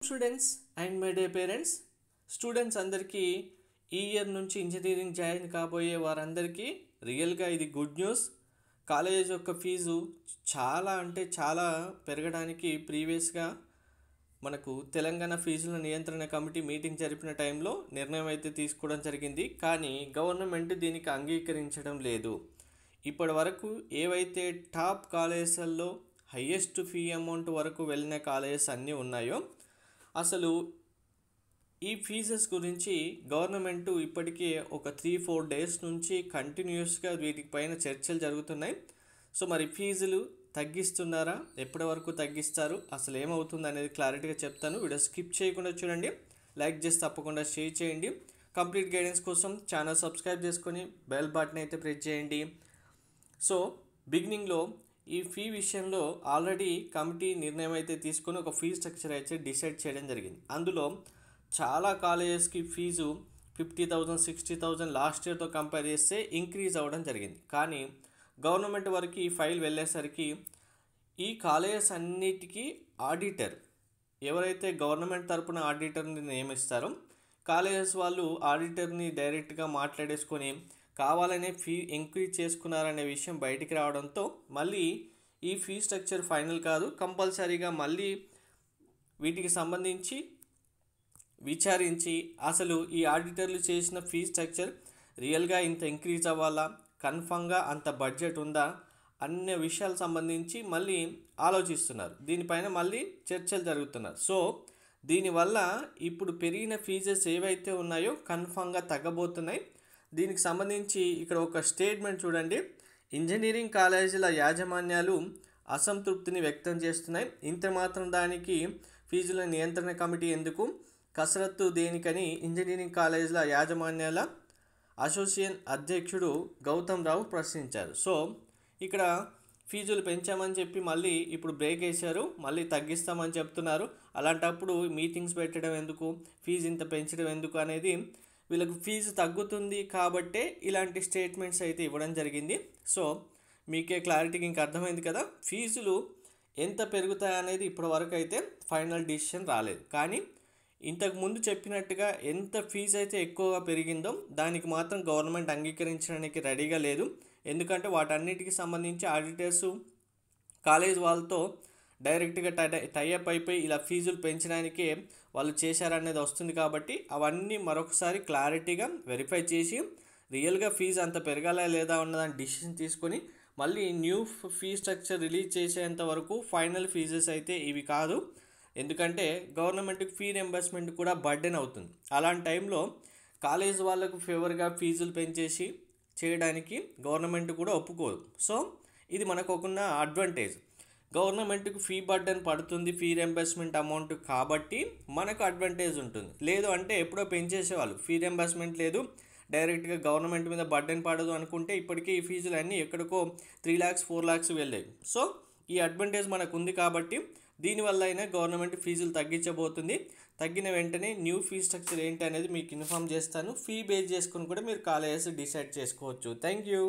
Students and my day parents. Students అందరికీ ఈ year నుంచి ఇంజనీరింగ్ జాయిన్ కాబోయే వారందరికీ రియల్గా ఇది గుడ్ న్యూస్. కాలేజ్ యొక్క ఫీజు చాలా అంటే చాలా పెరగడానికి ప్రీవియస్గా మనకు తెలంగాణ ఫీజుల నియంత్రణ కమిటీ మీటింగ్ జరిపిన టైంలో నిర్ణయం అయితే తీసుకోవడం జరిగింది. కానీ గవర్నమెంట్ దీనికి అంగీకరించడం లేదు. ఇప్పటి వరకు ఏవైతే టాప్ కాలేజెస్లో హయ్యెస్ట్ ఫీ అమౌంట్ వరకు వెళ్ళిన కాలేజెస్ అన్నీ ఉన్నాయో అసలు ఈ ఫీజెస్ గురించి గవర్నమెంట్ ఇప్పటికే ఒక 3-4 డేస్ నుంచి కంటిన్యూస్గా వీటికి పైన చర్చలు జరుగుతున్నాయి. సో మరి ఫీజులు తగ్గిస్తున్నారా, ఎప్పటి వరకు తగ్గిస్తారు, అసలు ఏమవుతుంది అనేది క్లారిటీగా చెప్తాను. వీడియో స్కిప్ చేయకుండా చూడండి, లైక్ చేసి తప్పకుండా షేర్ చేయండి. కంప్లీట్ గైడెన్స్ కోసం ఛానల్ సబ్స్క్రైబ్ చేసుకొని బెల్ బటన్ అయితే ప్రెస్ చేయండి. సో బిగినింగ్లో ఈ ఫీ విషయంలో ఆల్రెడీ కమిటీ నిర్ణయం అయితే తీసుకొని ఒక ఫీ స్ట్రక్చర్ అయితే డిసైడ్ చేయడం జరిగింది. అందులో చాలా కాలేజెస్కి ఫీజు 50,000, 60,000 లాస్ట్ ఇయర్తో కంపేర్ చేస్తే ఇంక్రీజ్ అవ్వడం జరిగింది. కానీ గవర్నమెంట్ వరకు ఈ ఫైల్ వెళ్ళేసరికి ఈ కాలేజెస్ అన్నిటికీ ఆడిటర్, ఎవరైతే గవర్నమెంట్ తరపున ఆడిటర్ని నియమిస్తారో కాలేజెస్ వాళ్ళు ఆడిటర్ని డైరెక్ట్గా మాట్లాడేసుకొని కావాలనే ఫీ ఇంక్రీజ్ చేసుకున్నారనే విషయం బయటికి రావడంతో మళ్ళీ ఈ ఫీ స్ట్రక్చర్ ఫైనల్ కాదు, కంపల్సరీగా మళ్ళీ వీటికి సంబంధించి విచారించి అసలు ఈ ఆడిటర్లు చేసిన ఫీ స్ట్రక్చర్ రియల్గా ఇంత ఇంక్రీజ్ అవ్వాలా, కన్ఫామ్గా అంత బడ్జెట్ ఉందా అనే విషయాలకు సంబంధించి మళ్ళీ ఆలోచిస్తున్నారు. దీనిపైన మళ్ళీ చర్చలు జరుగుతున్నారు. సో దీనివల్ల ఇప్పుడు పెరిగిన ఫీజెస్ ఏవైతే ఉన్నాయో కన్ఫామ్గా తగ్గబోతున్నాయి. దీనికి సంబంధించి ఇక్కడ ఒక స్టేట్మెంట్ చూడండి. ఇంజనీరింగ్ కాలేజీల యాజమాన్యాలు అసంతృప్తిని వ్యక్తం చేస్తున్నాయి. ఇంత మాత్రం దానికి ఫీజుల నియంత్రణ కమిటీ ఎందుకు, కసరత్తు దేనికని ఇంజనీరింగ్ కాలేజీల యాజమాన్యాల అసోసియేషన్ అధ్యక్షుడు గౌతమ్ రావు ప్రశ్నించారు. సో ఇక్కడ ఫీజులు పెంచామని చెప్పి మళ్ళీ ఇప్పుడు బ్రేక్ వేశారు, మళ్ళీ తగ్గిస్తామని చెప్తున్నారు. అలాంటప్పుడు మీటింగ్స్ పెట్టడం ఎందుకు, ఫీజు ఇంత పెంచడం ఎందుకు అనేది వీళ్ళకు ఫీజు తగ్గుతుంది కాబట్టే ఇలాంటి స్టేట్మెంట్స్ అయితే ఇవ్వడం జరిగింది. సో మీకే క్లారిటీకి ఇంకా అర్థమైంది కదా, ఫీజులు ఎంత పెరుగుతాయనేది ఇప్పటి వరకు అయితే ఫైనల్ డిసిషన్ రాలేదు. కానీ ఇంతకు ముందు చెప్పినట్టుగా ఎంత ఫీజు అయితే ఎక్కువగా పెరిగిందో దానికి మాత్రం గవర్నమెంట్ అంగీకరించడానికి రెడీగా లేదు. ఎందుకంటే వాటన్నిటికి సంబంధించి ఆడిటర్సు కాలేజ్ వాళ్ళతో డైరెక్ట్గా టైఅప్ అయిపోయి ఇలా ఫీజులు పెంచడానికే వాళ్ళు చేశారనేది వస్తుంది. కాబట్టి అవన్నీ మరొకసారి క్లారిటీగా వెరిఫై చేసి రియల్గా ఫీజు అంత పెరగాలా లేదా ఉన్నదాన్ని డిసిషన్ తీసుకొని మళ్ళీ న్యూ ఫీ స్ట్రక్చర్ రిలీజ్ చేసేంత వరకు ఫైనల్ ఫీజెస్ అయితే ఇవి కాదు. ఎందుకంటే గవర్నమెంట్కి ఫీ రింబర్స్మెంట్ కూడా బర్డెన్ అవుతుంది. అలాంటి టైంలో కాలేజ్ వాళ్ళకు ఫేవర్గా ఫీజులు పెంచేసి చేయడానికి గవర్నమెంట్ కూడా ఒప్పుకోదు. సో ఇది మనకు ఒక అడ్వాంటేజ్. గవర్నమెంట్కి ఫీ బర్డెన్ పడుతుంది, ఫీ రింబర్స్మెంట్ అమౌంట్ కాబట్టి మనకు అడ్వాంటేజ్ ఉంటుంది. లేదు అంటే ఎప్పుడో పెంచేసేవాళ్ళు, ఫీ రింబర్స్మెంట్ లేదు, డైరెక్ట్గా గవర్నమెంట్ మీద బర్డెన్ పడదు అనుకుంటే ఇప్పటికీ ఈ ఫీజులు అన్నీ ఎక్కడికో 3 lakhs 4 lakhs వెళ్ళేవి. సో ఈ అడ్వాంటేజ్ మనకు ఉంది కాబట్టి దీనివల్ల అయినా గవర్నమెంట్ ఫీజులు తగ్గించబోతుంది. తగ్గిన వెంటనే న్యూ ఫీ స్ట్రక్చర్ ఏంటి అనేది మీకు ఇన్ఫామ్ చేస్తాను. ఫీ బేస్ చేసుకుని కూడా మీరు కాలేజెస్ డిసైడ్ చేసుకోవచ్చు. Thank you.